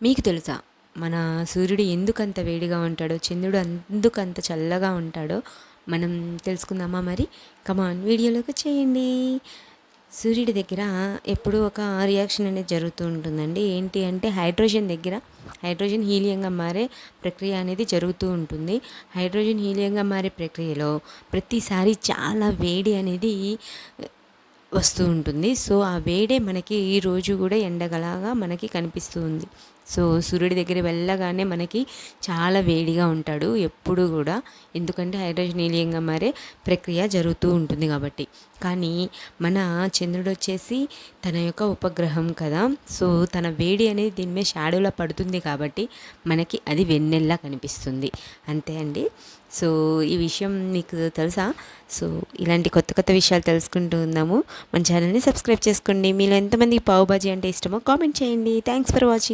మీకు తెలుసా మన సూర్యుడు ఎందుకంత వేడిగా ఉంటాడో, చంద్రుడు ఎందుకంత చల్లగా ఉంటాడో మనం తెలుసుకుందామా మరి? కమాన్ వీడియోలోకి చేయండి. సూర్యుడి దగ్గర ఎప్పుడూ ఒక రియాక్షన్ అనేది జరుగుతూ ఉంటుందండి. ఏంటి అంటే హైడ్రోజన్ హీలియంగా మారే ప్రక్రియ అనేది జరుగుతూ ఉంటుంది. హైడ్రోజన్ హీలియంగా మారే ప్రక్రియలో ప్రతిసారి చాలా వేడి అనేది వస్తూ ఉంటుంది. సో ఆ వేడే మనకి ఈ రోజు కూడా ఎండగలాగా మనకి కనిపిస్తూ ఉంది. సో సూర్యుడి దగ్గర వెళ్ళగానే మనకి చాలా వేడిగా ఉంటాడు ఎప్పుడు కూడా, ఎందుకంటే హైడ్రోజన్ హీలియంగా మారే ప్రక్రియ జరుగుతూ ఉంటుంది కాబట్టి. కానీ మన చంద్రుడు వచ్చేసి తన యొక్క ఉపగ్రహం కదా, సో తన వేడి అనేది దీని మీద షాడోలా పడుతుంది కాబట్టి మనకి అది వెన్నెల్లా కనిపిస్తుంది. అంతే అండి. సో ఈ విషయం మీకు తెలుసా? సో ఇలాంటి కొత్త కొత్త విషయాలు తెలుసుకుంటూ ఉందాము. మన ఛానల్ని సబ్స్క్రైబ్ చేసుకోండి. మీలో ఎంతమందికి పావు బాజీ అంటే ఇష్టమో కామెంట్ చేయండి. Thanks for watching.